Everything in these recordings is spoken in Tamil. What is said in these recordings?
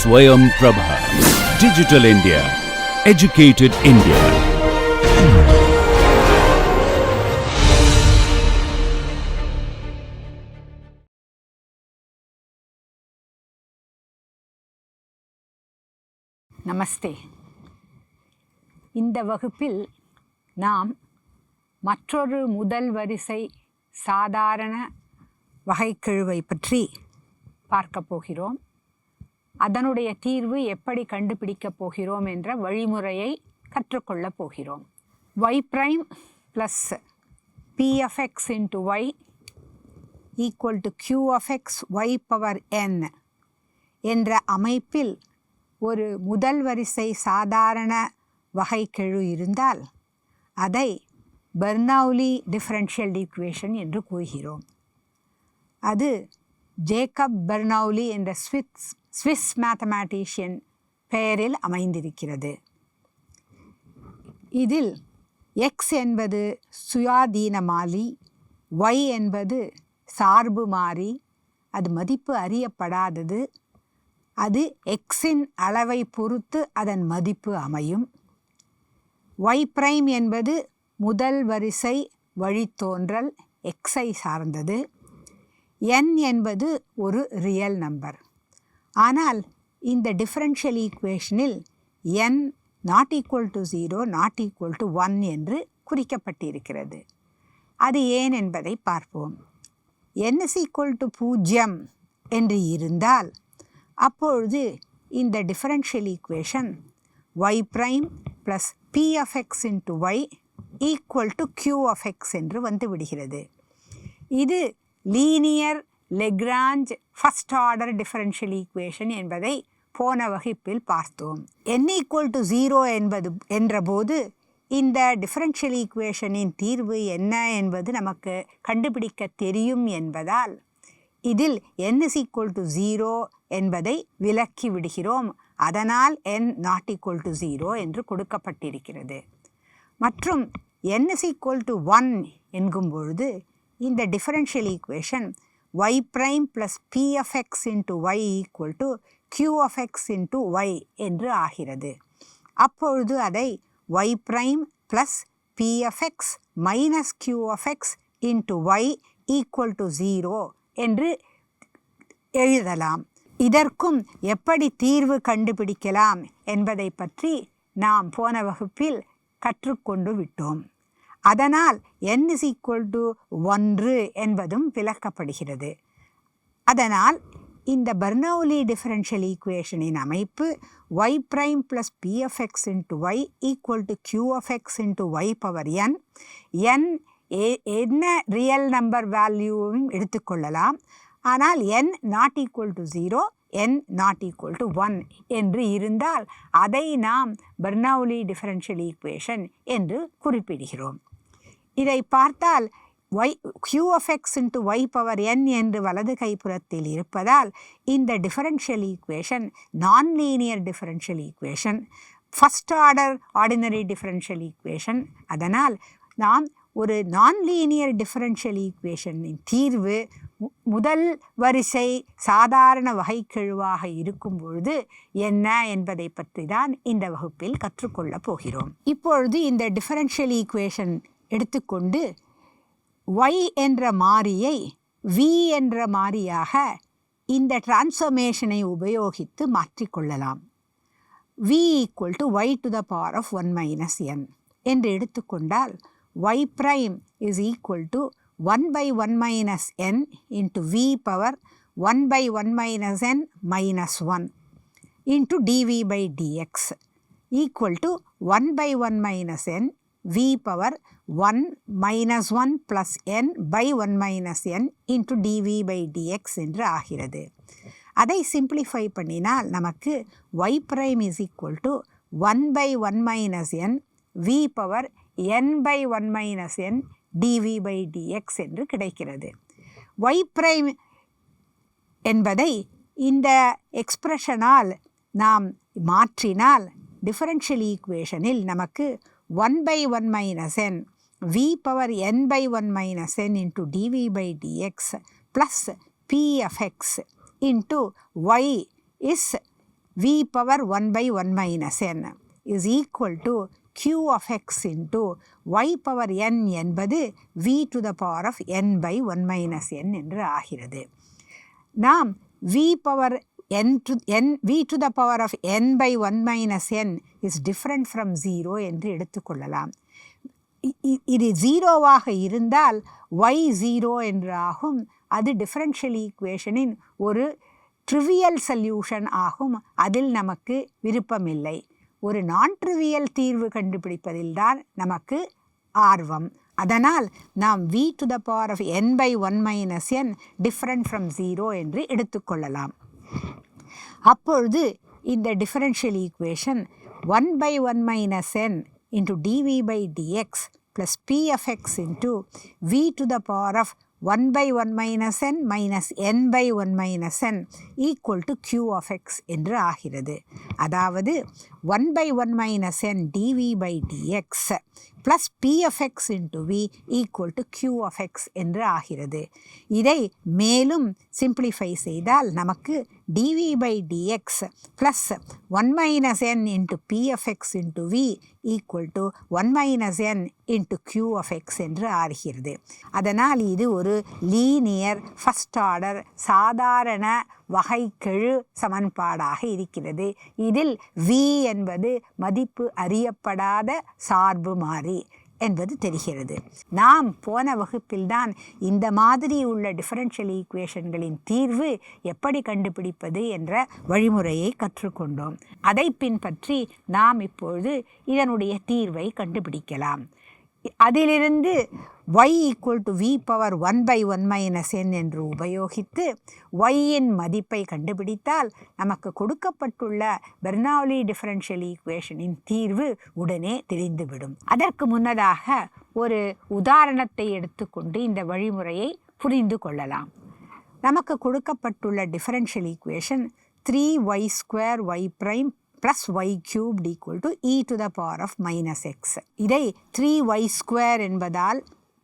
Swayam Prabha. Digital India. Educated India. நமஸ்தே. இந்த வகுப்பில் நாம் மற்றொரு முதல் வரிசை சாதாரண வகைக்கெழுவை பற்றி பார்க்க போகிறோம். அதனுடைய தீர்வு எப்படி கண்டுபிடிக்கப் போகிறோம் என்ற வழிமுறையை கற்றுக்கொள்ளப் போகிறோம். y prime plus p of x into y equal to q of x y power n என்ற அமைப்பில் ஒரு முதல் வரிசை சாதாரண வகைக்கெழு இருந்தால் அதை பெர்னௌலி டிஃபரன்ஷியல் ஈக்குவேஷன் என்று கூறுகிறோம். அது ஜேக்கப் பெர்னௌலி என்ற ஸ்விஸ் மேத்தமேட்டிஷியன் பெயரில் அமைந்திருக்கிறது. இதில் x என்பது சுயாதீன மாறி, y என்பது சார்பு மாறி, அது மதிப்பு அறியப்படாதது, அது எக்ஸின் அளவை பொறுத்து அதன் மதிப்பு அமையும். y prime என்பது முதல் வரிசை வழித்தோன்றல் எக்ஸை சார்ந்தது. n என்பது ஒரு ரியல் நம்பர். ஆனால் இந்த டிஃபரன்ஷியல் ஈக்குவேஷனில் n not equal to 0, not equal to 1 என்று குறிக்கப்பட்டிருக்கிறது. அது ஏன் என்பதை பார்ப்போம். n is equal to 0 என்று இருந்தால் அப்பொழுது இந்த differential equation y prime plus p of x into y equal to q of x என்று வந்து விடுகிறது. இது linear Lagrange first order differential equation என்பதை போன வகுப்பில் பார்த்தோம். n equal to 0 என்றபோது இந்த டிஃபரன்ஷியல் ஈக்குவேஷனின் தீர்வு என்ன என்பது நமக்கு கண்டுபிடிக்க தெரியும் என்பதால் இதில் n is equal to 0 என்பதை விலக்கி விடுகிறோம். அதனால் n not equal to 0 என்று கொடுக்கப்பட்டிருக்கிறது. மற்றும் n is equal to 1 என்கும் பொழுது இந்த differential equation y prime plus p of x into y equal to q of x into y என்று ஆகிறது. அப்பொழுது அதை y prime plus p of x minus q of x into y equal to 0 என்று எழுதலாம். இதற்கும் எப்படி தீர்வு கண்டுபிடிக்கலாம் என்பதை பற்றி நாம் போன வகுப்பில் கற்றுக்கொண்டு விட்டோம். அதனால் n is equal to 1 என்பதும் விளக்கப்படுகிறது. அதனால் இந்த பெர்னௌலி டிஃபரன்ஷியல் ஈக்குவேஷனின் அமைப்பு y prime plus p of x into y equal to q of x into y power n. n என்ன ரியல் நம்பர் வேல்யூவும் எடுத்துக்கொள்ளலாம். ஆனால் n not equal to 0, n not equal to 1 என்று இருந்தால் அதை நாம் பெர்னௌலி டிஃபரன்ஷியல் ஈக்குவேஷன் என்று குறிப்பிடுகிறோம். இதை பார்த்தால் q of x into y power n என்று வலது கைப்புறத்தில் இருப்பதால் இந்த டிஃபரன்ஷியல் ஈக்குவேஷன் நான் linear differential equation, first order ordinary differential equation. அதனால் நாம் ஒரு நான் லீனியர் டிஃபரன்ஷியல் ஈக்குவேஷனின் தீர்வு முதல் வரிசை சாதாரண வகைக்கெழுவாக இருக்கும் பொழுது என்ன என்பதை பற்றி தான் இந்த வகுப்பில் கற்றுக்கொள்ளப் போகிறோம். இப்பொழுது இந்த டிஃபரன்ஷியல் ஈக்குவேஷன் எடுத்துக்கொண்டு y என்ற மாறியை v என்ற மாறியாக இந்த டிரான்ஸ்ஃபர்மேஷனை உபயோகித்து மாற்றிக்கொள்ளலாம். v equal to y to the power of 1 minus n என்று எடுத்துக்கொண்டால் y prime is equal to 1 by 1 minus n into v power 1 by 1 minus n minus 1 into dv by dx equal to 1 by 1 minus n v power 1 minus 1 plus n by 1 minus n into dv by dx என்று ஆகிறது. அதை சிம்பிளிஃபை பண்ணினால் நமக்கு y prime is equal to 1 by 1 minus n v power n by 1 minus n dv by dx என்று கிடைக்கிறது. y prime என்பதை இந்த எக்ஸ்பிரஷனால் நாம் மாற்றினால் டிஃபரன்ஷியல் ஈக்குவேஷனில் நமக்கு 1 by 1 minus n v power n by 1 minus n into dv by dx plus p of x into y is v power 1 by 1 minus n is equal to q of x into y power n என்பது v to the power of n by 1 minus n என்று ஆகிறது. நாம் v power v to the power of n by 1 minus n is different from 0 என்று எடுத்துக்கொள்ளலாம். இது 0வாக இருந்தால் y 0 என்று ஆகும். அது டிஃபரன்ஷியல் ஈக்குவேஷனின் ஒரு ட்ரிவியல் சொல்யூஷன் ஆகும். அதில் நமக்கு விருப்பமில்லை. ஒரு நான் ட்ரிவியல் தீர்வு கண்டுபிடிப்பதில் தான் நமக்கு ஆர்வம். அதனால் நாம் v to the power of n by 1 minus n different from 0 என்று எடுத்துக்கொள்ளலாம். அப்பொழுது இந்த differential equation 1 by 1 minus n into dv by dx plus p of x into v to the power of 1 by 1 minus n minus n by 1 minus n equal to q of x என்று ஆகிறது. அதாவது 1 by 1 minus n dv by dx plus p of x into v equal to q of x என்று ஆகிறது. இதை மேலும் சிம்பிளிஃபை செய்தால் நமக்கு dv by dx plus 1 minus n into p of x into v equal to 1 minus n into q of x என்று ஆகிறது. அதனால் இது ஒரு லீனியர் ஃபர்ஸ்ட் ஆர்டர் சாதாரண வகைக்கெழு சமன்பாடாக இருக்கிறது. இதில் v என்பது மதிப்பு அறியப்படாத சார்பு மாறி என்பது தெரிகிறது. நாம் போன வகுப்பில்தான் இந்த மாதிரி உள்ள டிஃபரன்ஷியல் ஈக்குவேஷன்களின் தீர்வு எப்படி கண்டுபிடிப்பது என்ற வழிமுறையை கற்றுக்கொண்டோம். அதை பின்பற்றி நாம் இப்பொழுது இதனுடைய தீர்வை கண்டுபிடிக்கலாம். அதிலிருந்து y equal to v power 1 by 1 minus n என்று உபயோகித்து y-இன் மதிப்பை கண்டுபிடித்தால் நமக்கு கொடுக்கப்பட்டுள்ள பெர்னௌலி டிஃபரன்ஷியல் ஈக்குவேஷனின் தீர்வு உடனே தெரிந்துவிடும். அதற்கு முன்னதாக ஒரு உதாரணத்தை எடுத்துக்கொண்டு இந்த வழிமுறையை புரிந்து கொள்ளலாம். நமக்கு கொடுக்கப்பட்டுள்ள differential equation 3y square y prime plus y cubed equal to e to the power of minus x. இதை 3y square என்பதால்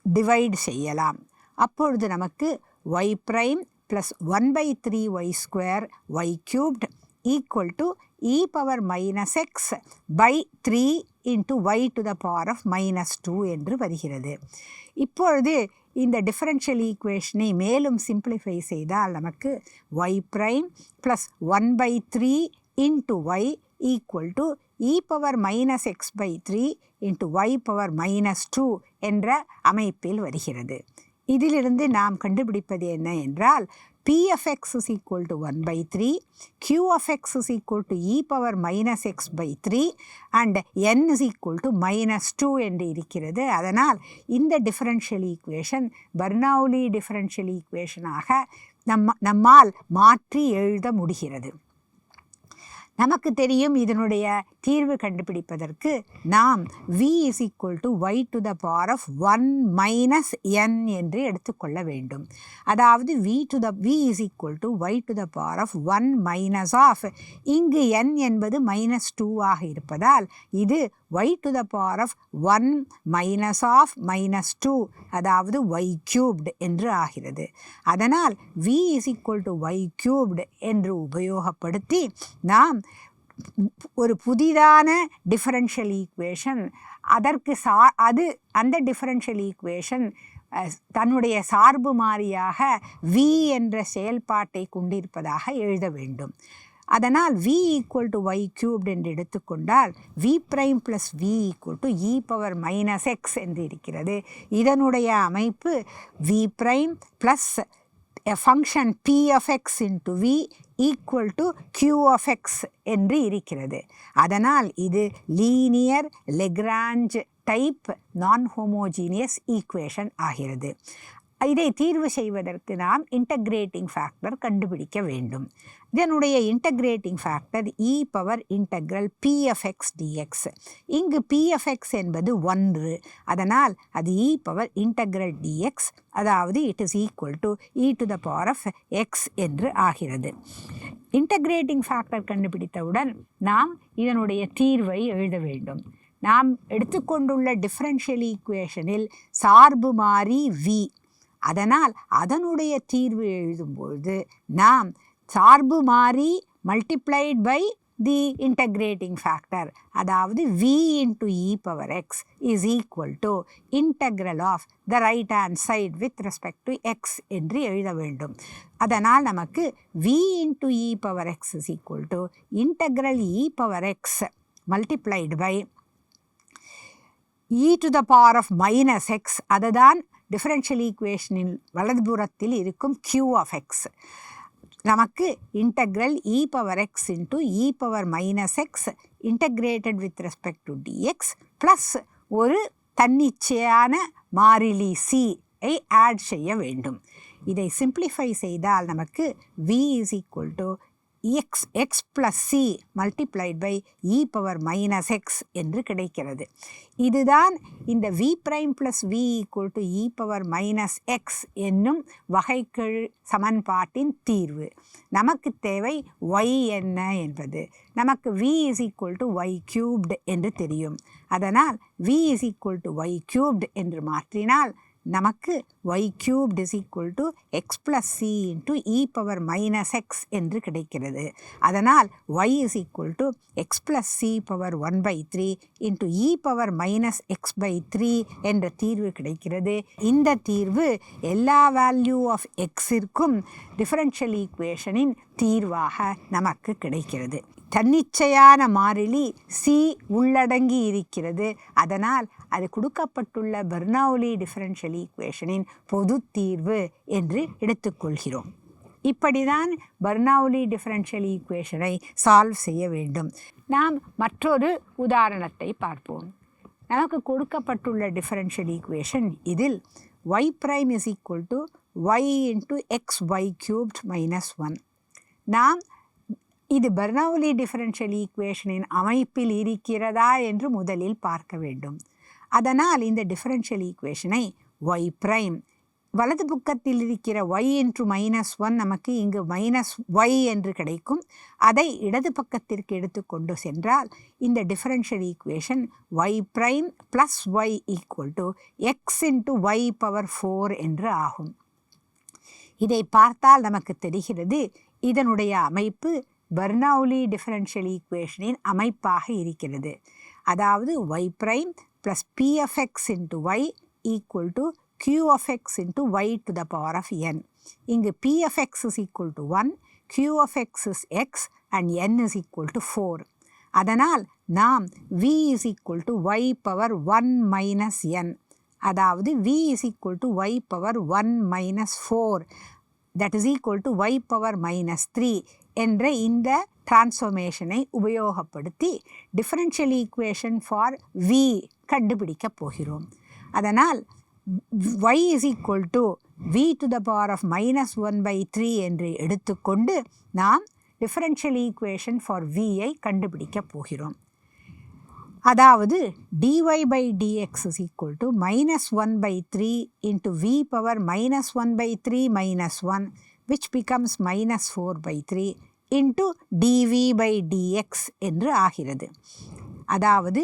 டிவைட் செய்யலாம். அப்பொழுது நமக்கு y prime plus 1 by 3y square y cubed equal to e power minus x by 3 into y to the power of minus 2 என்று வருகிறது. இப்பொழுது இந்த டிஃபரன்ஷியல் ஈக்குவேஷனை மேலும் சிம்பிளிஃபை செய்தால் நமக்கு y prime plus 1 by 3 into y equal to e power minus x by 3 into y power minus 2 என்ற அமைப்பில் வருகிறது. இதிலிருந்து நாம் கண்டுபிடிப்பது என்ன என்றால் p of x is equal to 1 by 3, q of x is equal to e power minus x by 3 and n is equal to minus 2 என்று இருக்கிறது. அதனால் இந்த டிஃபரன்ஷியல் ஈக்குவேஷன் பெர்னௌலி டிஃபரன்ஷியல் ஈக்குவேஷனாக நம்மால் மாற்றி எழுத முடிகிறது. நமக்கு தெரியும் இதனுடைய தீர்வு கண்டுபிடிப்பதற்கு நாம் v is equal to y to the power of 1 minus n என்று எடுத்துக்கொள்ள வேண்டும். அதாவது v is equal to y to the power of 1 minus of இங்கு n என்பது minus 2 ஆக இருப்பதால் இது y to the power of 1 minus of minus 2 அதாவது y cubed என்று ஆகிறது. அதனால் v is equal to y cubed என்று உபயோகப்படுத்தி நாம் ஒரு புதிதான டிஃபரன்ஷியல் ஈக்குவேஷன் அதற்கு அந்த டிஃபரன்ஷியல் ஈக்குவேஷன் தன்னுடைய சார்பு மாறியாக v என்ற செயல்பாட்டை கொண்டிருப்பதாக எழுத வேண்டும். அதனால் v equal to y cubed என்று எடுத்துக்கொண்டால் v prime plus v equal to e power minus x என்று இருக்கிறது. இதனுடைய அமைப்பு v prime plus a function p of x into v equal to q of x என்று இருக்கிறது. அதனால் இது லீனியர் லெக்ராஞ்ச் டைப் நான் ஹோமோஜீனியஸ் ஈக்குவேஷன் ஆகிறது. இதை தீர்வு செய்வதற்கு நாம் இன்டகிரேட்டிங் ஃபேக்டர் கண்டுபிடிக்க வேண்டும். இதனுடைய integrating factor e power integral p of x dx. இங்கு p of x என்பது 1, அதனால் அது e பவர் இன்டகிரல் dx, அதாவது it is equal to e to the power of x என்று ஆகிறது. இன்டகிரேட்டிங் ஃபேக்டர் கண்டுபிடித்தவுடன் நாம் இதனுடைய தீர்வை எழுத வேண்டும். நாம் எடுத்துக்கொண்டுள்ள டிஃபரன்ஷியல் ஈக்குவேஷனில் சார்பு மாறி v, அதனால் அதனுடைய தீர்வு எழுதும்பொழுது நாம் சார்பு மாறி multiplied by the integrating factor, அதாவது v into e power x is equal to integral of the right hand side with respect to x என்று எழுத வேண்டும். அதனால் நமக்கு v into e power x is equal to integral e power x multiplied by e to the power of minus x, அதுதான் டிஃபரன்ஷியல் ஈக்குவேஷனின் வலதுபுறத்தில் இருக்கும் q of x. நமக்கு integral e power x into e power minus X integrated with respect to dx plus ஒரு தன்னிச்சையான மாறிலி c ஐ ஆட் செய்ய வேண்டும். இதை சிம்பிளிஃபை செய்தால் நமக்கு v is equal to x plus c multiplied by e power minus x என்று கிடைக்கிறது. இதுதான் இந்த v prime plus v equal to e power minus x என்னும் வகைக்கெழு சமன்பாட்டின் தீர்வு. நமக்கு தேவை y என்ன என்பது. நமக்கு v is equal to y cubed என்று தெரியும். அதனால் v is equal to y cubed என்று மாற்றினால் நமக்கு y cubed is equal to x plus c into e power minus x என்று கிடைக்கிறது. அதனால் y is equal to x plus c power 1 by 3 into e power minus x by 3 என்ற தீர்வு கிடைக்கிறது. இந்த தீர்வு எல்லா வேல்யூ ஆஃப் எக்ஸிற்கும் டிஃபரன்ஷியல் ஈக்குவேஷனின் தீர்வாக நமக்கு கிடைக்கிறது. தன்னிச்சையான மாறிலி c உள்ளடங்கி இருக்கிறது. அதனால் அது கொடுக்கப்பட்டுள்ள பெர்னௌலி டிஃபரன்ஷியல் ஈக்குவேஷனின் பொது தீர்வு என்று எடுத்துக்கொள்கிறோம். இப்படிதான் பெர்னௌலி டிஃபரன்ஷியல் ஈக்குவேஷனை சால்வ் செய்ய வேண்டும். நாம் மற்றொரு உதாரணத்தை பார்ப்போம். நமக்கு கொடுக்கப்பட்டுள்ள டிஃபரன்ஷியல் ஈக்குவேஷன் இதில் y prime is equal to y into xy cubed minus 1. நாம் இது பெர்னௌலி டிஃபரன்ஷியல் ஈக்குவேஷனின் அமைப்பில் இருக்கிறதா என்று முதலில் பார்க்க வேண்டும். அதனால் இந்த டிஃபரன்ஷியல் ஈக்குவேஷனை y prime வலது பக்கத்தில் இருக்கிற y into minus 1 நமக்கு இங்கு minus y என்று கிடைக்கும். அதை இடது பக்கத்திற்கு எடுத்துக்கொண்டு சென்றால் இந்த differential equation y prime plus y equal to x into y power 4 என்று ஆகும். இதை பார்த்தால் நமக்கு தெரிகிறது இதனுடைய அமைப்பு பெர்னௌலி டிஃபரன்ஷியல் ஈக்குவேஷனின் அமைப்பாக இருக்கிறது. அதாவது y prime plus p of x into y equal to q of x into y to the power of n. இங்கு p of x is equal to 1, q of x is x and n is equal to 4. அதனால் நாம் v is equal to y power 1 minus n, அதாவது v is equal to y power 1 minus 4 that is equal to y power minus 3 என்ற இந்த டிரான்ஸ்ஃபர்மேஷனை உபயோகப்படுத்தி டிஃபரன்ஷியல் ஈக்குவேஷன் ஃபார் v கண்டுபிடிக்க போகிறோம். அதனால் y is equal to v to the power of minus 1 by 3 என்று எடுத்துக்கொண்டு நாம் டிஃபரன்ஷியல் ஈக்குவேஷன் ஃபார் v ஐ கண்டுபிடிக்க போகிறோம். அதாவது dy by dx is equal to minus 1 by 3 into v power minus 1 by 3 minus 1 which becomes minus 4 by 3 into dv by dx என்று ஆகிறது. அதாவது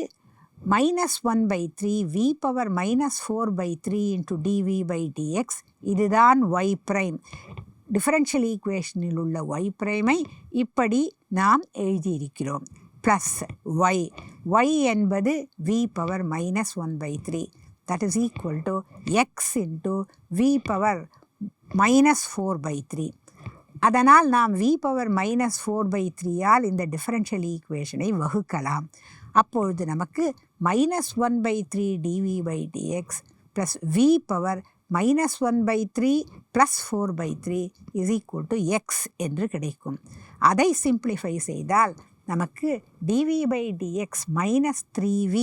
minus 1 by 3 v power minus 4 by 3 into dv by dx இதுதான் y prime. டிஃபரன்ஷியல் ஈக்குவேஷனில் உள்ள y prime-ஐ இப்படி நாம் எழுதியிருக்கிறோம். ப்ளஸ் y என்பது v power minus 1 by 3 that is equal to x into v power minus 4 by 3. அதனால் நாம் v power minus 4 by 3ஆல் இந்த டிஃபரன்ஷியல் ஈக்குவேஷனை வகுக்கலாம். அப்பொழுது நமக்கு minus 1 by 3 dv by dx plus v power minus 1 by 3 plus 4 by 3 is equal to x என்று கிடைக்கும். அதை சிம்பிளிஃபை செய்தால் நமக்கு dv by dx minus 3v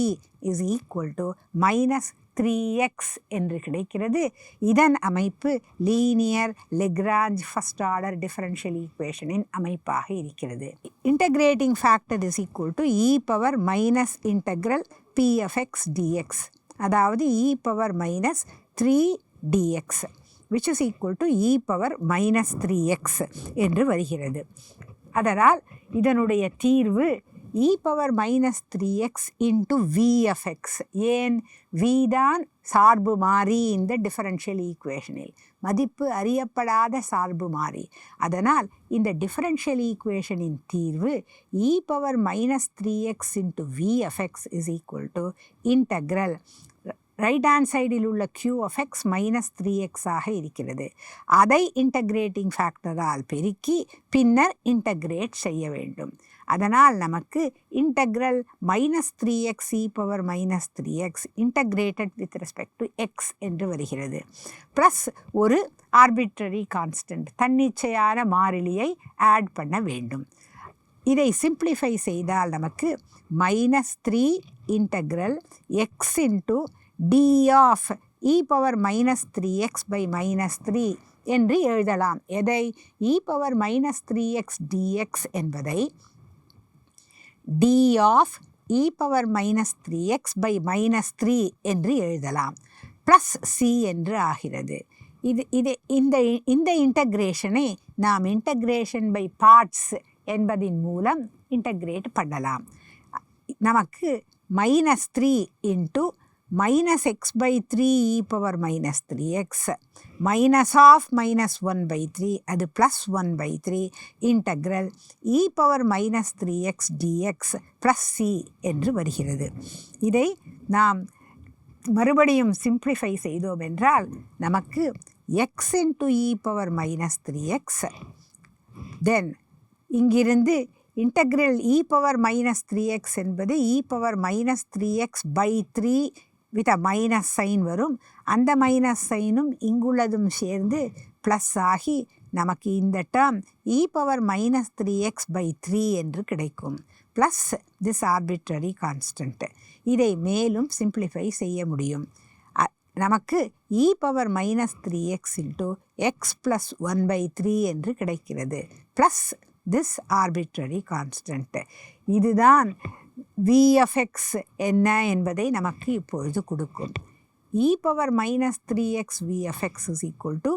is equal to minus 3x என்று கிடைக்கிறது. இதன் அமைப்பு linear Lagrange first order differential ஈக்குவேஷனின் அமைப்பாக இருக்கிறது. Integrating factor is equal to e power minus integral p of x dx, அதாவது e power minus 3 dx which is equal to e power minus 3x என்று வருகிறது. அதனால் இதனுடைய தீர்வு e power minus 3x into v of x. ஏன் v தான் சார்பு மாறி இந்த டிஃபரன்ஷியல் ஈக்குவேஷனில், மதிப்பு அறியப்படாத சார்பு மாறி. அதனால் இந்த டிஃபரன்ஷியல் ஈக்குவேஷனின் தீர்வு e power minus 3x into v of x is equal to integral right hand சைடில் உள்ள q of x minus 3x ஆக இருக்கிறது. அதை இன்டகிரேட்டிங் ஃபேக்டரால் பெருக்கி பின்னர் இன்டகிரேட் செய்ய வேண்டும். அதனால் நமக்கு integral minus 3x e power minus 3x integrated with respect to x என்று வருகிறது. ப்ளஸ் ஒரு ஆர்பிட்ரரி கான்ஸ்டன்ட் தன்னிச்சையான மாறிலியை ஆட் பண்ண வேண்டும். இதை சிம்பிளிஃபை செய்தால் நமக்கு minus 3 integral x into d of e power minus 3x by minus 3 என்று எழுதலாம். எதை? e power minus 3x dx என்பதை d of e power minus 3x by minus 3 என்று எழுதலாம். ப்ளஸ் c என்று ஆகிறது. இந்த இன்டகிரேஷனை நாம் இன்டகிரேஷன் பை பார்ட்ஸ் என்பதின் மூலம் இன்டகிரேட் பண்ணலாம். நமக்கு minus 3 into minus x by 3 e power minus 3x minus of minus 1 by 3 அது plus 1 by 3 integral e power minus 3x dx plus c என்று வருகிறது. இதை நாம் மறுபடியும் சிம்பிளிஃபை செய்தோம் என்றால் நமக்கு x into e power minus 3x then இங்கிருந்து integral e power minus 3x என்பது e power minus 3x by 3 with a minus sign வரும். அந்த மைனஸ் சைனும் இங்குள்ளதும் சேர்ந்து ப்ளஸ் ஆகி நமக்கு இந்த term e power minus 3x by 3 என்று கிடைக்கும். Plus this arbitrary constant. இதை மேலும் சிம்பிளிஃபை செய்ய முடியும். நமக்கு e power minus 3x into x plus 1 by 3 என்று கிடைக்கிறது. Plus this arbitrary constant. இதுதான் v of x என்ன என்பதை நமக்கு இப்பொழுது கொடுக்கும். e power minus 3x v of x is equal to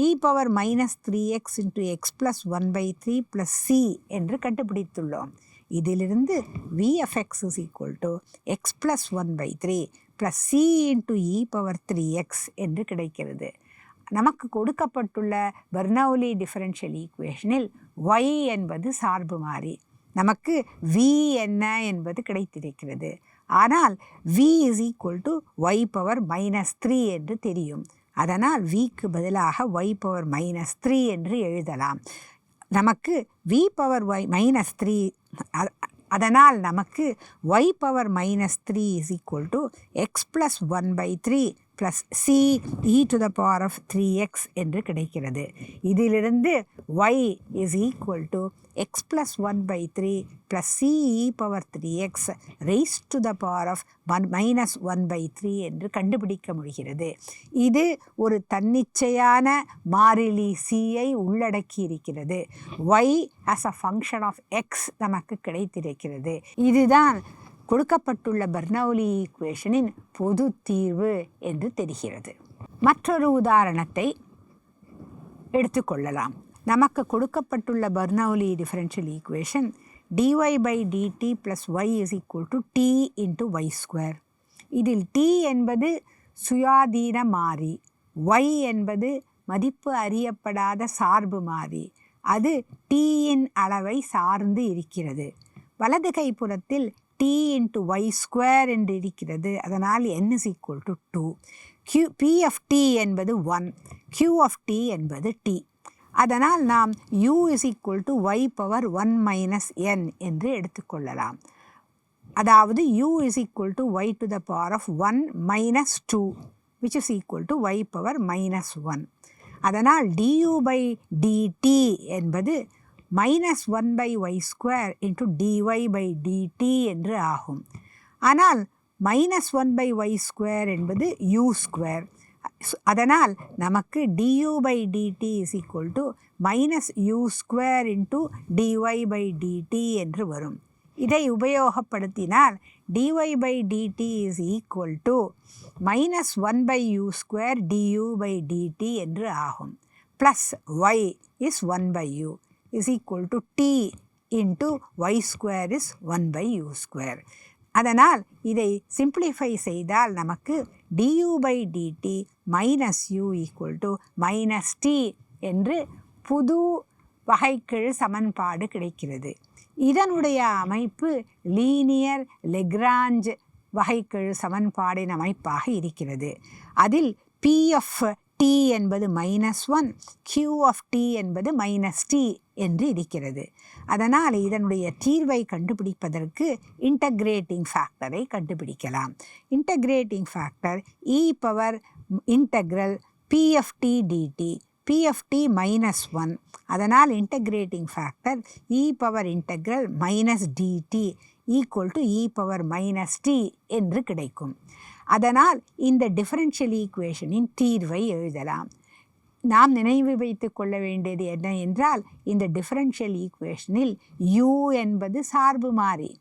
e power minus 3x into x plus 1 by 3 plus c என்று கண்டுபிடித்துள்ளோம். இதிலிருந்து v of x is equal to x plus 1 by 3 plus c into e power 3x என்று கிடைக்கிறது. நமக்கு கொடுக்கப்பட்டுள்ள பெர்னௌலி டிஃபரன்ஷியல் ஈக்குவேஷனில் y என்பது சார்பு மாறி, நமக்கு v என்ன என்பது கிடைத்திருக்கிறது. ஆனால் v is equal to y power minus 3 என்று தெரியும். அதனால் vக்கு பதிலாக y பவர் மைனஸ் 3 என்று எழுதலாம். நமக்கு v பவர் மைனஸ் 3 அதனால் நமக்கு y power minus 3 is equal to x plus 1 by 3 plus c e to the power of 3x என்று கிடைக்கிறது. இதிலிருந்து y is equal to x plus 1 by 3 plus c e power 3x raise to the power of minus 1 by 3 என்று கண்டுபிடிக்க முடிகிறது. இது ஒரு தன்னிச்சையான மாறிலி c-ஐ உள்ளடக்கி இருக்கிறது. y as a function of x நமக்கு கிடைத்திருக்கிறது. இதுதான் கொடுக்கப்பட்டுள்ள பெர்னௌலி ஈக்குவேஷனின் பொது தீர்வு என்று தெரிகிறது. மற்றொரு உதாரணத்தை எடுத்துக்கொள்ளலாம். நமக்கு கொடுக்கப்பட்டுள்ள Bernoulli differential equation dy by dt plus y is equal to t into y square. இதில் t என்பது சுயாதீன மாறி, y என்பது மதிப்பு அறியப்படாத சார்பு மாறி. அது t-இன் அளவை சார்ந்து இருக்கிறது. வலது கைப்புறத்தில் t into y square என்று இருக்கிறது. அதனால் n is equal to 2. p of t என்பது 1, q of t என்பது t. அதனால் நாம் u is equal to y power 1 minus n என்று எடுத்துக்கொள்ளலாம். அதாவது u is equal to y to the power of 1 minus 2 which is equal to y power minus 1. அதனால் du by dt என்பது minus 1 by y square into dy by dt என்று ஆகும். ஆனால் மைனஸ் 1 பை y ஸ்கொயர் என்பது u ஸ்கொயர். அதனால் நமக்கு du by dt is equal to minus u square into dy by dt என்று வரும். இதை உபயோகப்படுத்தினால் dy by dt is equal to minus 1 by u square du by dt என்று ஆகும். Plus y is 1 by u is equal to t into y square is 1/u ஸ்கொயர். அதனால் இதை சிம்பிளிஃபை செய்தால் நமக்கு du/dt minus u equal to minus t என்று புது வகைக்கெழு சமன்பாடு கிடைக்கிறது. இதனுடைய அமைப்பு லீனியர் லெக்ராஞ்ச் வகைக்கெழு சமன்பாடின் அமைப்பாக இருக்கிறது. அதில் p of t என்பது -1, q of t என்பது -t என்று இருக்கிறது. அதனால் இதனுடைய தீர்வை கண்டுபிடிப்பதற்கு இன்டகிரேட்டிங் ஃபேக்டரை கண்டுபிடிக்கலாம். Integrating factor e power integral p of t dt, p of t -1. அதனால் integrating factor e power integral -dt equal to e power -t என்று கிடைக்கும். அதனால் இந்த டிஃபரன்ஷியல் ஈக்குவேஷனின் தீர்வை எழுதலாம். நாம் நினைவு வைத்து கொள்ள வேண்டியது என்ன என்றால், இந்த டிஃபரன்ஷியல் ஈக்குவேஷனில் u என்பது சார்பு மாறி,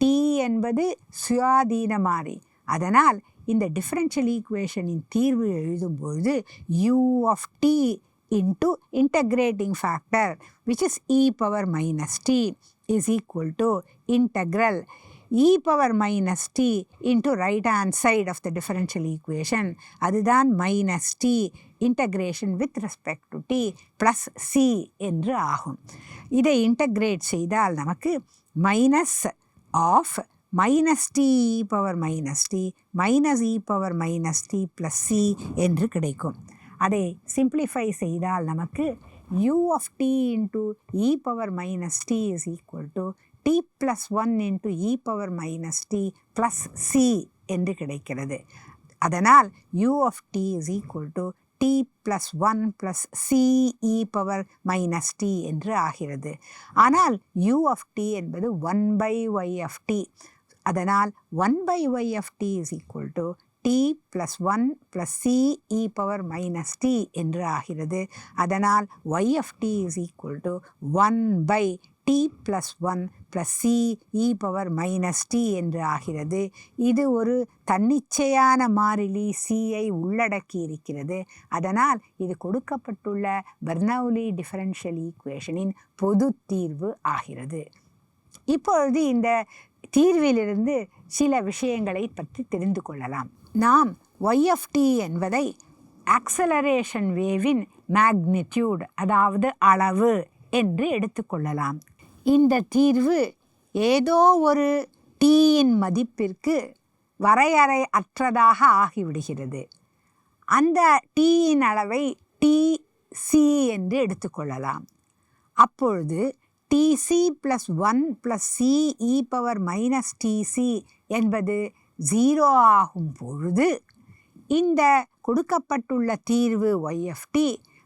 t என்பது சுயாதீன மாறி. அதனால் இந்த டிஃபரன்ஷியல் ஈக்குவேஷனின் தீர்வு எழுதும்பொழுது u of t into integrating factor which is e power minus t is equal to integral e power minus t into right hand side of the differential equation, அதுதான் minus t integration with respect to t plus c என்று ஆகும். இதை இன்டகிரேட் செய்தால் நமக்கு minus of minus t e power minus t minus e power minus t plus c என்று கிடைக்கும். அதை சிம்பிளிஃபை செய்தால் நமக்கு u of t into e power minus t is equal to t plus 1 into e power minus t plus c என்று கிடைக்கிறது. அதனால் u of t is equal to t plus 1 plus c e power minus t என்று ஆகிறது. ஆனால் u of t என்பது 1/y of t. அதனால் 1/y of t is equal to t plus 1 plus c e power minus t என்று ஆகிறது. அதனால் y of t is equal to 1/t plus 1 plus c e power minus t என்று ஆகிறது. இது ஒரு தன்னிச்சையான மாறிலி c-ஐ உள்ளடக்கி இருக்கிறது. அதனால் இது கொடுக்கப்பட்டுள்ள பெர்னௌலி டிஃபரன்ஷியல் ஈக்குவேஷனின் பொது தீர்வு ஆகிறது. இப்பொழுது இந்த தீர்விலிருந்து சில விஷயங்களை பற்றி தெரிந்து கொள்ளலாம். நாம் y of t என்பதை ஆக்சலரேஷன் வேவின் மேக்னிடியூட், அதாவது அளவு என்று எடுத்துக்கொள்ளலாம். இந்த தீர்வு ஏதோ ஒரு tயின் மதிப்பிற்கு வரையறை அற்றதாக ஆகிவிடுகிறது. அந்த tயின் அளவை tc என்று எடுத்துக்கொள்ளலாம். அப்பொழுது tc plus 1 plus c e power minus tc என்பது 0 ஆகும் பொழுது இந்த கொடுக்கப்பட்டுள்ள தீர்வு y of t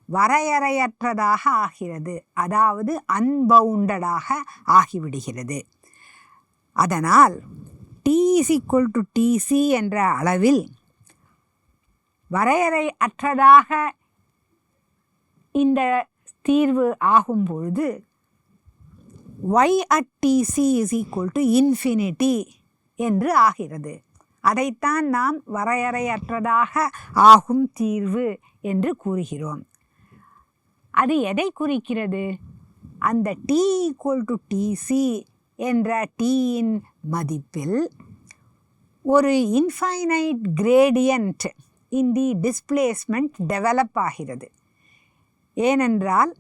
வரையறையற்றதாக ஆகிறது, அதாவது அன்பவுண்டடாக ஆகிவிடுகிறது. அதனால் t is equal to tc என்ற அளவில் வரையறை அற்றதாக இந்த தீர்வு ஆகும் பொழுது y at tc is equal to infinity என்று ஆகிறது. அதைத்தான் நாம் வரையறையற்றதாக ஆகும் தீர்வு என்று கூறுகிறோம். அது எதை குறிக்கிறது? அந்த t equal to tc என்ற tயின் மதிப்பில் ஒரு இன்ஃபைனைட் கிரேடியன்ட் இன் தி டிஸ்பிளேஸ்மெண்ட் டெவலப் ஆகிறது. ஏனென்றால்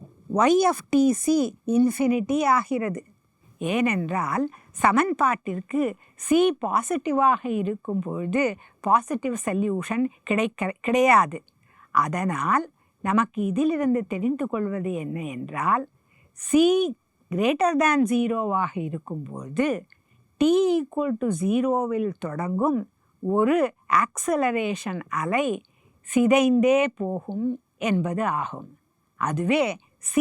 y of tc இன்ஃபினிட்டி ஆகிறது. ஏனென்றால் சமன்பாட்டிற்கு c பாசிட்டிவாக இருக்கும் பொழுது பாசிட்டிவ் சொல்யூஷன் கிடையாது. அதனால் நமக்கு இதிலிருந்து தெரிந்து கொள்வது என்ன என்றால், c greater than 0 இருக்கும்போது t equal to 0வில் தொடங்கும் ஒரு ஆக்சலரேஷன் அலை சிதைந்தே போகும் என்பது ஆகும். அதுவே c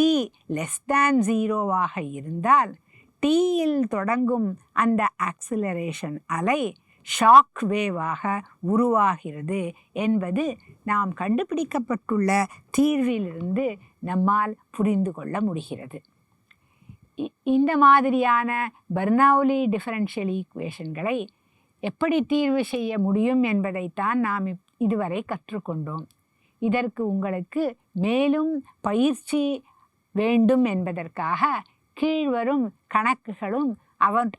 less than 0 இருந்தால் tயில் தொடங்கும் அந்த ஆக்சிலரேஷன் அலை ஷாக் வேவாக உருவாகிறது என்பது நாம் கண்டுபிடிக்கப்பட்டுள்ள தீர்விலிருந்து நம்மால் புரிந்து கொள்ள முடிகிறது. இந்த மாதிரியான பெர்னௌலி டிஃபரன்ஷியல் ஈக்குவேஷன்களை எப்படி தீர்வு செய்ய முடியும் என்பதைத்தான் நாம் இதுவரை கற்றுக்கொண்டோம். இதற்கு உங்களுக்கு மேலும் பயிற்சி வேண்டும் என்பதற்காக கீழ்வரும் கணக்குகளும்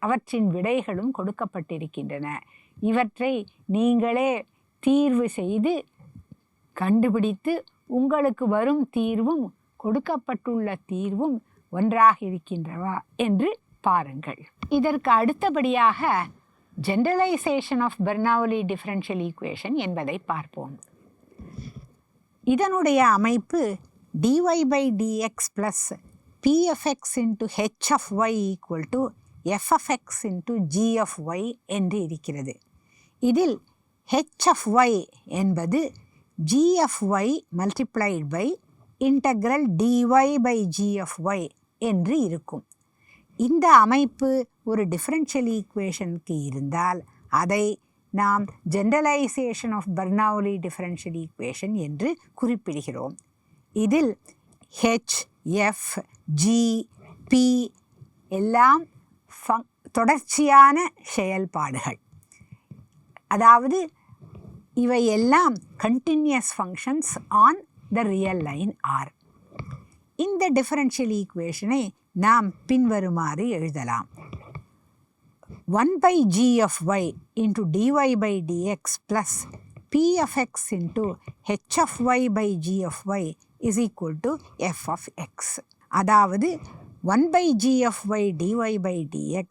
அவற்றின் விடைகளும் கொடுக்கப்பட்டிருக்கின்றன. இவற்றை நீங்களே தீர்வு செய்து கண்டுபிடித்து உங்களுக்கு வரும் தீர்வும் கொடுக்கப்பட்டுள்ள தீர்வும் ஒன்றாக இருக்கின்றவா என்று பாருங்கள். இதற்கு அடுத்தபடியாக generalisation of Bernoulli differential equation என்பதை பார்ப்போம். இதனுடைய அமைப்பு dy by dx plus p of x into h of y equal to f of x into g of y என்று இருக்கிறது. இதில் h of y என்பது g of y multiplied by integral dy by g of y என்று இருக்கும். இந்த அமைப்பு ஒரு டிஃபரன்ஷியல் ஈக்குவேஷனுக்கு இருந்தால் அதை நாம் generalisation of Bernoulli differential equation என்று குறிப்பிடுகிறோம். இதில் h, f, g, p எல்லாம் தொடர்ச்சியான செயல்பாடுகள், அதாவது இவை எல்லாம் continuous functions on the real line R. இந்த டிஃபரன்ஷியல் ஈக்குவேஷனை நாம் பின்வருமாறு எழுதலாம். 1 by g of y into dy by dx plus p of x into h of y by g of y is equal to f of x. அதாவது 1 by g of y dy by dx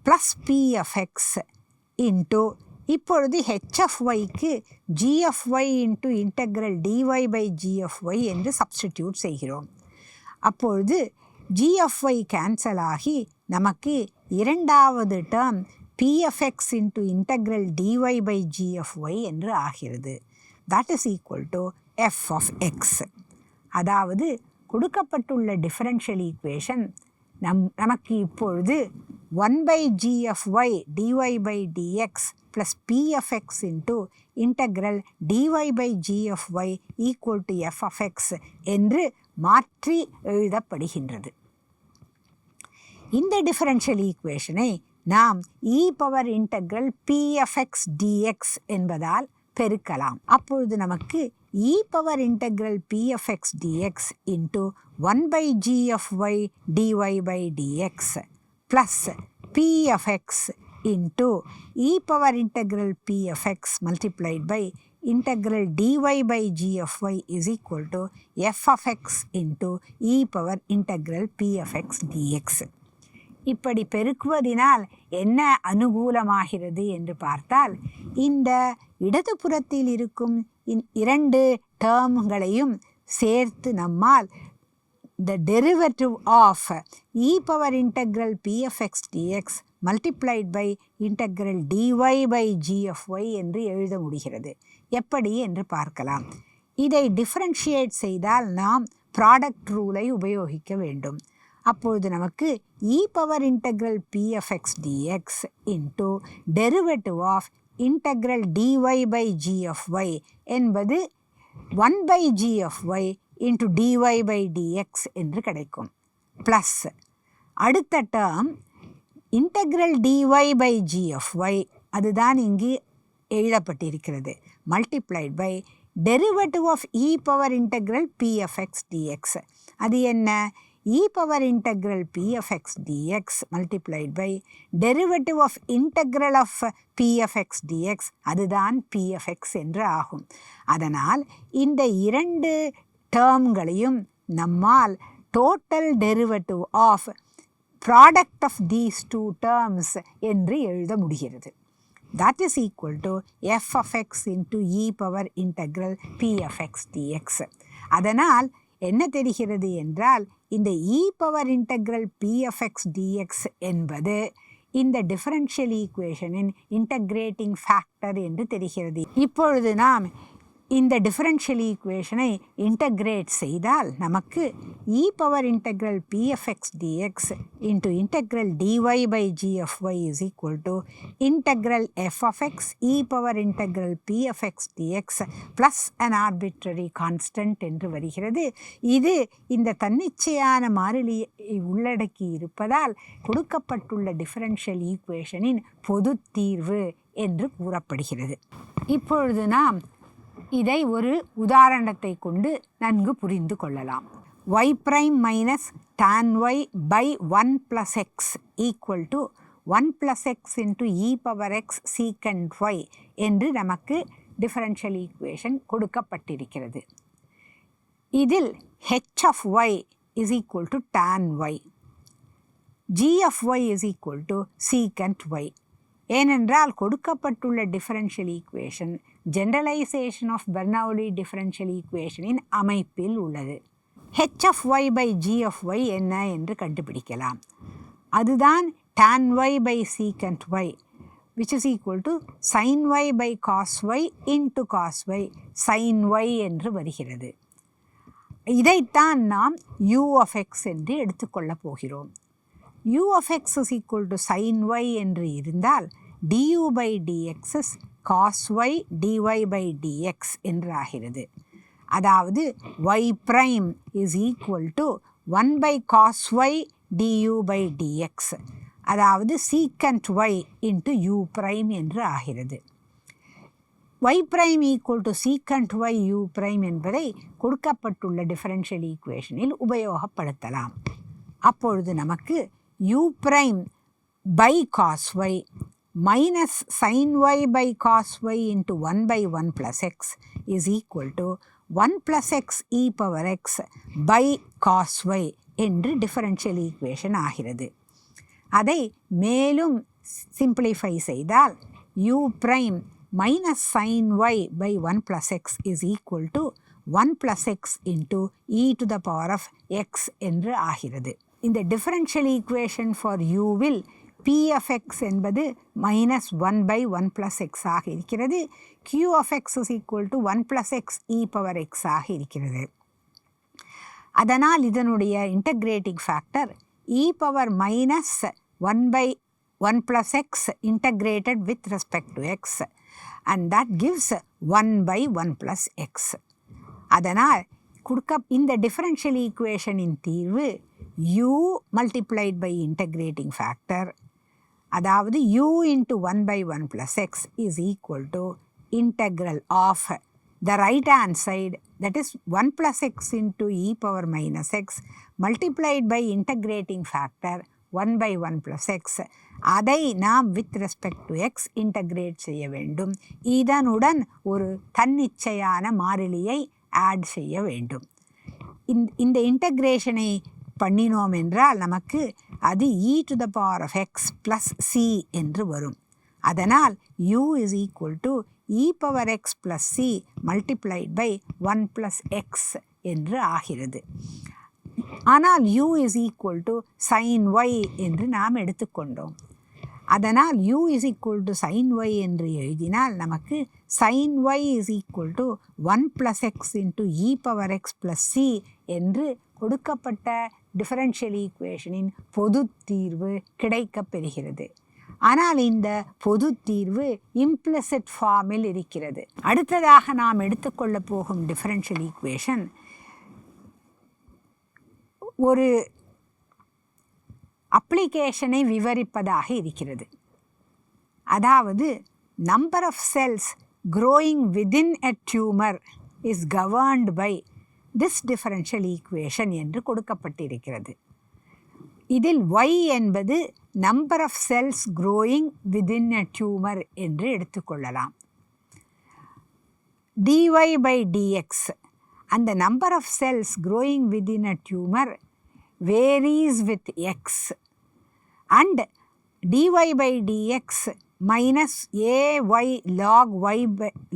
plus p of x into இப்பொழுது h of yக்கு g of y into integral dy by g of y என்று சப்ஸ்டிடியூட் செய்கிறோம். அப்பொழுது g of y கேன்சல் ஆகி நமக்கு இரண்டாவது term p of x into integral dy by g of y என்று ஆகிறது. that is equal to f of x. அதாவது கொடுக்கப்பட்டுள்ள டிஃபரன்ஷியல் ஈக்குவேஷன் நமக்கு இப்பொழுது 1 by g of y dy by dx plus p of x into integral dy by g of y equal to f of x என்று மாற்றி எழுதப்படுகின்றது. இந்த டிஃபரன்ஷியல் ஈக்குவேஷனை நாம் e power integral p of x dx என்பதால் பெருக்கலாம். அப்பொழுது நமக்கு e power integral p of x dx into 1 by g of y dy by dx plus p of x into e power integral p of x multiplied by integral dy by g of y is equal to f of x into e power integral p of x dx. இப்படி பெருக்குவதினால் என்ன அனுகூலமாகிறது என்று பார்த்தால், இந்த இடதுபுறத்தில் இருக்கும் இரண்டு டேர்ம்களையும் சேர்த்து நம்மால் the derivative of e power integral p of x dx multiplied by integral dy by g of y என்று எழுத முடிகிறது. எப்படி என்று பார்க்கலாம். இதை டிஃபரன்ஷியேட் செய்தால் நாம் ப்ராடக்ட் ரூலை உபயோகிக்க வேண்டும். அப்பொழுது நமக்கு e power integral p of x dx into derivative of integral dy by g of y என்பது 1 by g of y into dy by dx என்று கிடைக்கும். ப்ளஸ் அடுத்த term integral dy by g of y, அதுதான் இங்கு எழுதப்பட்டிருக்கிறது, multiplied by derivative of e power integral p of x dx. அது என்ன? e power integral p of x dx multiplied by derivative of integral of p of x dx, அதுதான் p of x என்று ஆகும். அதனால் இந்த இரண்டு டேர்ம்களையும் நம்மால் total derivative of product of these two terms என்று எழுத முடிகிறது. that is equal to f of x into e power integral p of x dx. அதனால் என்ன தெரிகிறது என்றால், இந்த e power integral p of x dx என்பது இந்த டிஃபரன்ஷியல் ஈக்குவேஷனின் இன்டகிரேட்டிங் ஃபேக்டர் என்று தெரிகிறது. இப்பொழுது நாம் இந்த டிஃபரன்ஷியல் ஈக்குவேஷனை இன்டகிரேட் செய்தால் நமக்கு e power integral p of x dx into integral dy by g of y is equal to integral f of x e power integral p of x dx plus an arbitrary constant என்று வருகிறது. இது இந்த தன்னிச்சையான மாறிலியை உள்ளடக்கி இருப்பதால் கொடுக்கப்பட்டுள்ள டிஃபரன்ஷியல் ஈக்குவேஷனின் பொது தீர்வு என்று கூறப்படுகிறது. இப்பொழுது நாம் இதை ஒரு உதாரணத்தை கொண்டு நன்கு புரிந்து கொள்ளலாம். y prime minus tan y by 1 plus x equal to 1 plus x into e power x secant y என்று நமக்கு டிஃபரன்ஷியல் ஈக்குவேஷன் கொடுக்கப்பட்டிருக்கிறது. இதில் h of y is equal to tan y, g of y is equal to secant y. ஏனென்றால் கொடுக்கப்பட்டுள்ள differential equation generalisation of Bernoulli differential ஈக்குவேஷனின் அமைப்பில் உள்ளது. h of y by g of y என்ன என்று கண்டுபிடிக்கலாம். அதுதான் tan y by secant y which is equal to sin y by cos y into cos y sin y என்று வருகிறது. இதைத்தான் நாம் u of x என்று எடுத்துக்கொள்ளப் போகிறோம். u of x is equal to sin y என்று இருந்தால் du by dx is cos y dy by dx என்று ஆகிறது. அதாவது y prime is equal to 1 by cos y du by dx, அதாவது secant y into u prime என்று ஆகிறது. y prime equal to secant y u prime என்பதை கொடுக்கப்பட்டுள்ள டிஃபரன்ஷியல் ஈக்குவேஷனில் உபயோகப்படுத்தலாம். அப்பொழுது நமக்கு u prime by cos y minus sin y by cos y into 1 by 1 plus x is equal to 1 plus x e power x by cos y என்று டிஃபரன்ஷியல் ஈக்குவேஷன் ஆகிறது. அதை மேலும் சிம்பிளிஃபை செய்தால் u prime minus sin y by 1 plus x is equal to 1 plus x into e to the power of x என்று ஆகிறது. இந்த டிஃபரன்ஷியல் ஈக்குவேஷன் ஃபார் uவில் p of x என்பது minus 1 by 1 plus x ஆக இருக்கிறது. q of x is equal to 1 plus x e power x ஆக இருக்கிறது. அதனால் இதனுடைய integrating factor e power minus 1 by 1 plus x integrated with respect to x and that gives 1 by 1 plus x. அதனால் இந்த டிஃபரன்ஷியல் ஈக்குவேஷனின் தீர்வு u multiplied by integrating factor, அதாவது u into 1 by 1 plus x is equal to integral of the right hand side, that is 1 plus x into e power minus x multiplied by integrating factor 1 by 1 plus x. அதை நாம் with respect to x integrate செய்ய வேண்டும். இதனுடன் ஒரு தன்னிச்சையான மாறிலியை ஆட் செய்ய வேண்டும். இந்த இன்டகிரேஷனை பண்ணினோம் என்றால் நமக்கு அது e to the power of x plus c என்று வரும். அதனால் u is equal to e power x plus c multiplied by 1 plus x என்று ஆகிறது. ஆனால் u is equal to sin y என்று நாம் எடுத்துக்கொண்டோம். அதனால் u is equal to sin y என்று எழுதினால் நமக்கு sin y is equal to 1 plus x into e power x plus c என்று கொடுக்கப்பட்ட டிஃபரன்ஷியல் ஈக்குவேஷனின் பொது தீர்வு கிடைக்கப் பெறுகிறது. ஆனால் இந்த பொது தீர்வு இம்ப்ளிசிட் ஃபார்மில் இருக்கிறது. அடுத்ததாக நாம் எடுத்துக்கொள்ளப் போகும் டிஃபரன்ஷியல் ஈக்குவேஷன் ஒரு அப்ளிகேஷனை விவரிப்பதாக இருக்கிறது. அதாவது number of cells growing within a tumor is governed by this differential equation என்று கொடுக்கப்பட்டிருக்கிறது. இதில் y என்பது number of cells growing within a tumor என்று எடுத்துக்கொள்ளலாம். dy by dx, அந்த number of cells growing within a tumor varies with x and dy by dx minus ay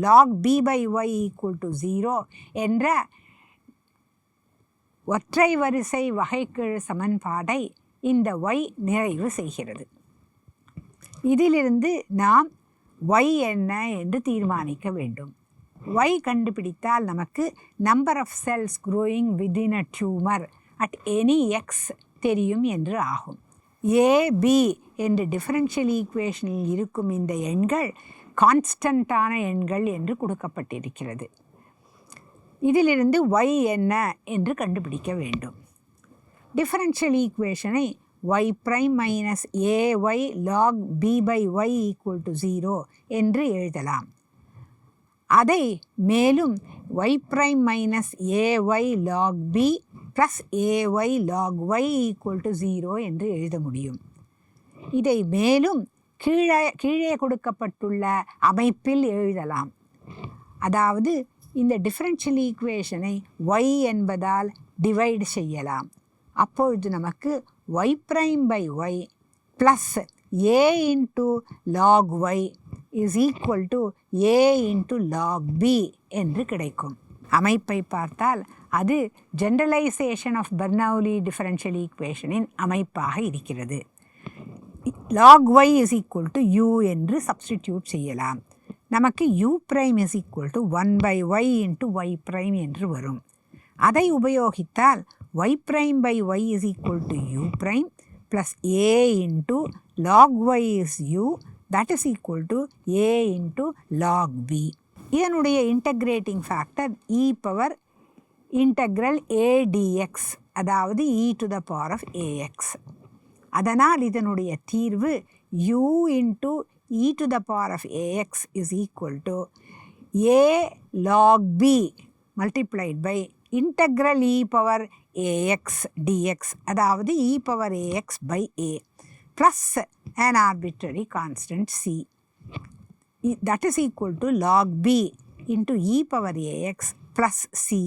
log b by y equal to 0 என்ற ஒற்றை வரிசை வகைக்கெழு சமன்பாடை இந்த y நிறைவு செய்கிறது. இதிலிருந்து நாம் y என்ன என்று தீர்மானிக்க வேண்டும். y கண்டுபிடித்தால் நமக்கு number of cells growing within a tumor at any x தெரியும் என்று ஆகும். a b என்ற டிஃபரன்ஷியல் ஈக்குவேஷனில் இருக்கும் இந்த எண்கள் கான்ஸ்டன்டான எண்கள் என்று கொடுக்கப்பட்டிருக்கிறது. இதிலிருந்து y என்ன என்று கண்டுபிடிக்க வேண்டும். டிஃபரன்ஷியல் ஈக்குவேஷனை y prime minus ay log b by y equal to 0 என்று எழுதலாம். அதை மேலும் y prime minus ay log b plus ay log y equal to 0 என்று எழுத முடியும். இதை மேலும் கீழே கொடுக்கப்பட்டுள்ள அமைப்பில் எழுதலாம். அதாவது இந்த டிஃபரன்ஷியல் ஈக்குவேஷனை y என்பதால் டிவைட் செய்யலாம். அப்பொழுது நமக்கு y prime by y plus a into log y is equal to a into log b என்று கிடைக்கும். அமைப்பை பார்த்தால் அது ஜெனரலைசேஷன் ஆஃப் பெர்னௌலி டிஃபரன்ஷியல் ஈக்குவேஷனின் அமைப்பாக இருக்கிறது. log y is equal to u என்று சப்ஸ்டிடியூட் செய்யலாம். நமக்கு u prime is equal to 1 by y into y prime என்று வரும். அதை உபயோகித்தால் y prime by y is equal to u prime plus a into log y is u, that is equal to a into log b. இதனுடைய integrating factor e power integral a dx, அதாவது e to the power of ax. அதனால் இதனுடைய தீர்வு u into e to the power of ax is equal to a log b multiplied by integral e power ax dx, அதாவது e power ax by a plus an arbitrary constant c, that is equal to log b into e power ax plus c.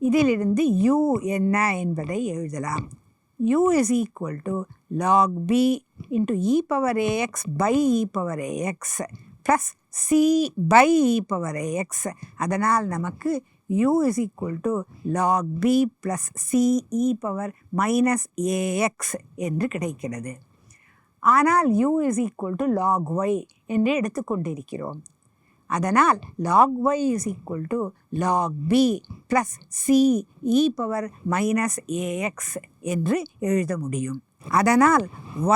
இதிலிருந்து u என்ன என்பதை எழுதலாம். u is equal to log b into e power ax by e power ax plus c by e power ax. அதனால் நமக்கு u is equal to log b plus c e power minus ax என்று கிடைக்கிறது. ஆனால் u is equal to log y என்று எடுத்துக்கொண்டிருக்கிறோம். அதனால் log y is equal to log b plus c e power minus ax என்று எழுத முடியும். அதனால்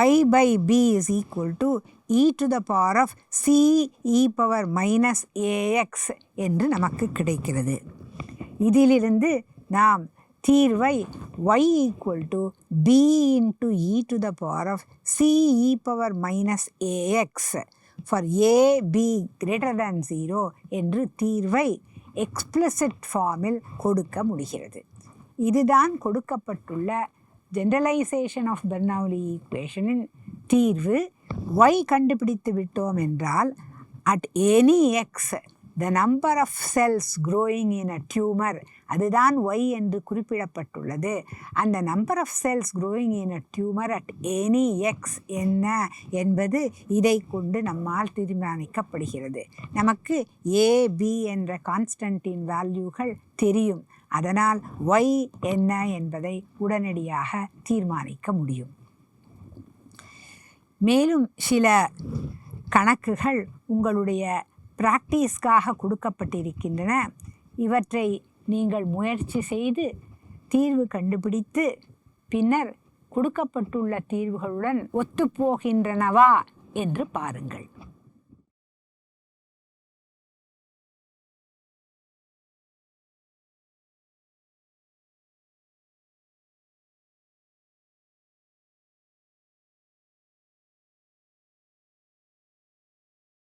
y by b is equal to e to the power of c e power minus ax என்று நமக்கு கிடைக்கிறது. இதிலிருந்து நாம் தீர்வை y equal to b into e to the power of c e power minus ax for a b greater than 0 என்று தீர்வை எக்ஸ்பிளிசிட் ஃபார்மில் கொடுக்க முடிகிறது. இதுதான் கொடுக்கப்பட்டுள்ள ஜெனரலைசேஷன் ஆஃப் பெர்னௌலி ஈக்குவேஷனின் தீர்வு. y கண்டுபிடித்து விட்டோம் என்றால் at any x the number of cells growing in a tumor, அதுதான் y என்று குறிப்பிடப்பட்டுள்ளது. அந்த number of cells growing in a tumor at any x என்ன என்பது இதை கொண்டு நம்மால் தீர்மானிக்கப்படுகிறது. நமக்கு a b என்ற கான்ஸ்டன்டின் வேல்யூகள் தெரியும். அதனால் y என்ன என்பதை உடனடியாக தீர்மானிக்க முடியும். மேலும் சில கணக்குகள் உங்களுடைய பிராக்டிஸ்க்காக கொடுக்கப்பட்டிருக்கின்றன. இவற்றை நீங்கள் முயற்சி செய்து தீர்வு கண்டுபிடித்து பின்னர் கொடுக்கப்பட்டுள்ள தீர்வுகளுடன் ஒத்துப்போகின்றனவா என்று பாருங்கள்.